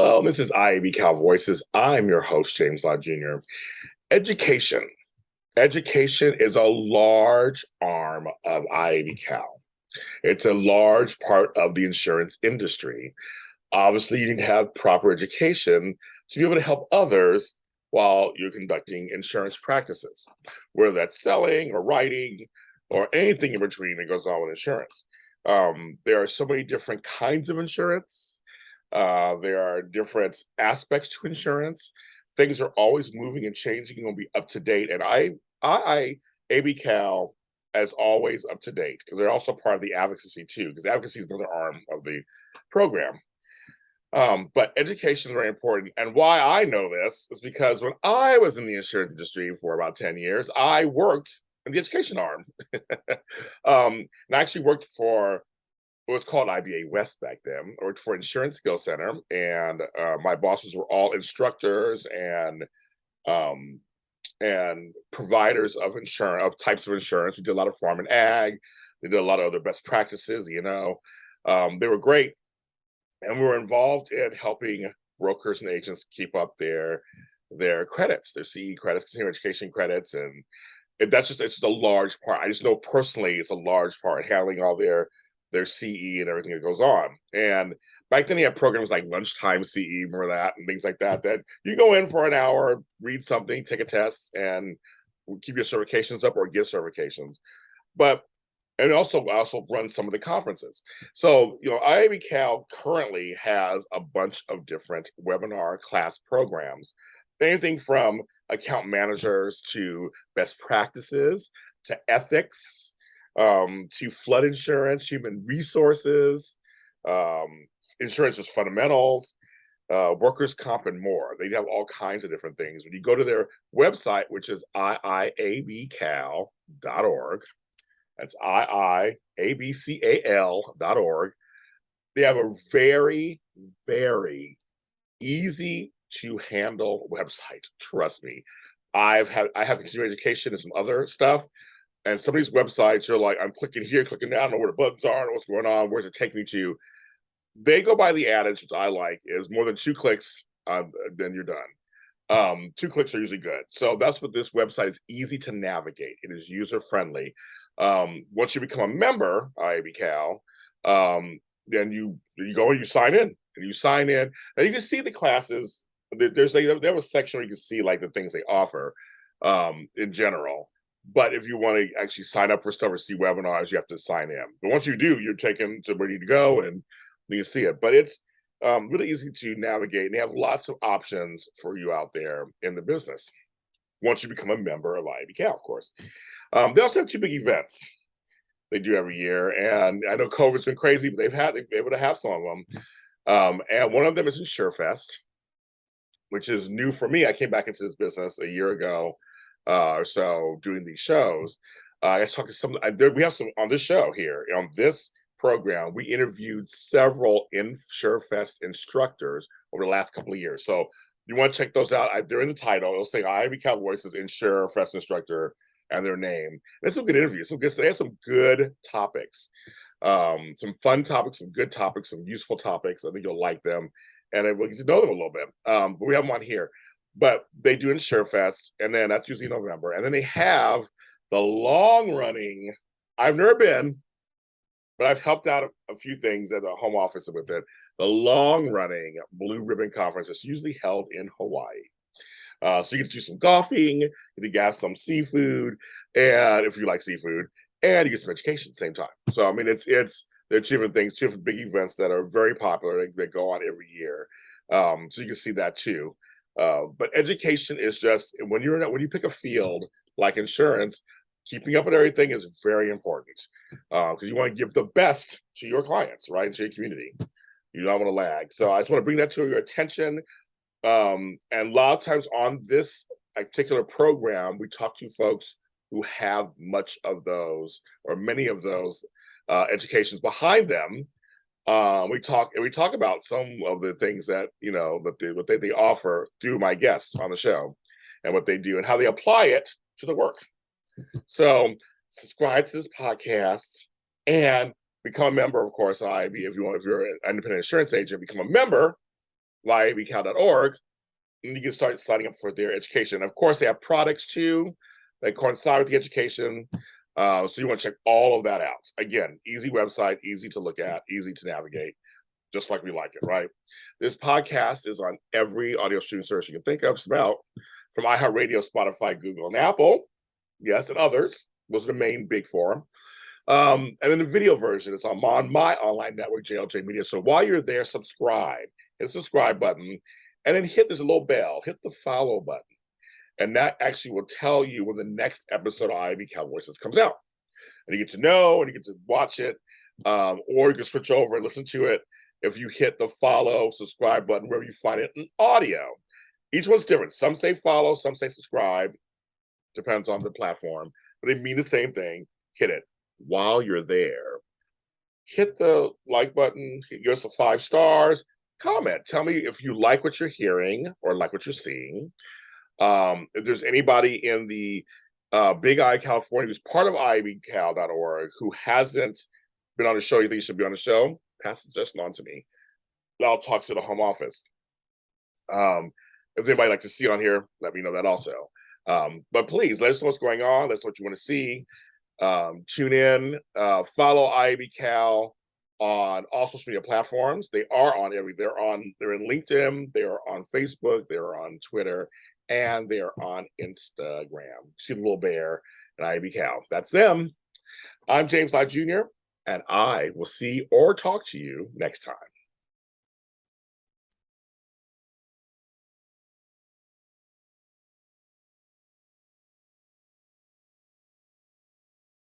Hello, this is IIABCAL Voices. I'm your host, James Lott Jr. Education. Education is a large arm of IIABCAL. It's a large part of the insurance industry. Obviously, you need to have proper education to be able to help others while you're conducting insurance practices, whether that's selling or writing or anything in between that goes on with insurance. There are so many different kinds of insurance. There are different aspects to insurance. Things are always moving and changing. You're going to be up to date. And ABCAL, as always, up to date because they're also part of the advocacy too, because advocacy is another arm of the program. But education is very important. And why I know this is because when I was in the insurance industry for about 10 years, I worked in the education arm. And I actually worked for what was called IBA West back then. I worked for Insurance Skill Center, and my bosses were all instructors um, and providers of insurance, of types of insurance. We did a lot of farm and ag. They did a lot of other best practices. They were great, and we were involved in helping brokers and agents keep up their credits, their CE credits, continuing education credits, and it's just a large part. I just know personally it's a large part handling all their CE and everything that goes on. And back then, you had programs like lunchtime CE, remember that, and things like that. That you go in for an hour, read something, take a test, and keep your certifications up or get certifications. But and also run some of the conferences. So, IABCAL currently has a bunch of different webinar class programs, anything from account managers to best practices to ethics, to flood insurance, human resources, um, insurance is fundamentals, workers' comp, and more. They have all kinds of different things. When you go to their website, which is iiabcal.org, that's iiabcal.org. They have a very, very easy to handle website. Trust me. I have continuing education and some other stuff. And some of these websites, you're like, I'm clicking here, clicking down, I don't know where the buttons are, I don't know what's going on, where's it take me to? They go by the adage, which I like, is more than 2 clicks, then you're done. 2 clicks are usually good. So that's what this website is, easy to navigate. It is user friendly. Once you become a member, IABCAL, then you go and you sign in, and you can see the classes. They have a section where you can see like the things they offer in general. But if you want to actually sign up for stuff or see webinars, you have to sign in. But once you do, you're taken to where you need to go and you can see it. But it's really easy to navigate, and they have lots of options for you out there in the business once you become a member of IABCAL, of course. They also have two big events they do every year, and I know COVID's been crazy, but they've been able to have some of them. And one of them is InsureFest, which is new for me. I came back into this business a year ago or so doing these shows. I was talking to some. We have some on this show here on this program. We interviewed several InsureFest instructors over the last couple of years. So you want to check those out. They're in the title. It'll say IIABCAL Voices InsureFest instructor and their name. There's some good interviews. They have some good topics, some fun topics, some good topics, some useful topics. I think you'll like them, and we'll get to know them a little bit. But we have them on here. But they do InsureFest, and then that's usually November. And then they have the long-running. I've never been, but I've helped out a few things at the home office with it. The long-running Blue Ribbon Conference is usually held in Hawaii. So you get to do some golfing, you get some seafood, and if you like seafood, and you get some education at the same time. So I mean, there are two different things, two different big events that are very popular that go on every year. So you can see that too. But education is just when you pick a field like insurance, keeping up with everything is very important because you want to give the best to your clients, right, to your community. You don't want to lag. So I just want to bring that to your attention. And a lot of times on this particular program, we talk to folks who have much of those or many of those educations behind them. We talk about some of the things that what they offer through my guests on the show, and what they do and how they apply it to the work. So subscribe to this podcast and become a member, of course, IIB if you're an independent insurance agent, become a member IIABCAL.org, and you can start signing up for their education. Of course, they have products too that coincide with the education. So you want to check all of that out. Again, easy website, easy to look at, easy to navigate, just like we like it, right? This podcast is on every audio streaming service you can think of. It's about from iHeartRadio, Spotify, Google, and Apple. Yes, and others. Those are the main big four. And then the video version is on my online network, JLJ Media. So while you're there, subscribe. Hit the subscribe button, and then hit this little bell. Hit the follow button. And that actually will tell you when the next episode of IIABCAL Voices comes out. And you get to know, and you get to watch it, or you can switch over and listen to it if you hit the follow, subscribe button, wherever you find it in audio. Each one's different. Some say follow, some say subscribe. Depends on the platform. But they mean the same thing. Hit it. While you're there, hit the like button, give us 5 stars, comment. Tell me if you like what you're hearing or like what you're seeing. If there's anybody in the Big I, California, who's part of IIABCAL.org, who hasn't been on the show, you think you should be on the show, pass the suggestion on to me. I'll talk to the home office. If there's anybody like to see on here, let me know that also. But please, let us know what's going on. Let us know what you want to see. Tune in, follow IIABCAL on all social media platforms. They are on they're in LinkedIn, they are on Facebook, they're on Twitter, and they're on Instagram. See the little bear and IIABCAL. That's them. I'm James Lott Jr., and I will see or talk to you next time.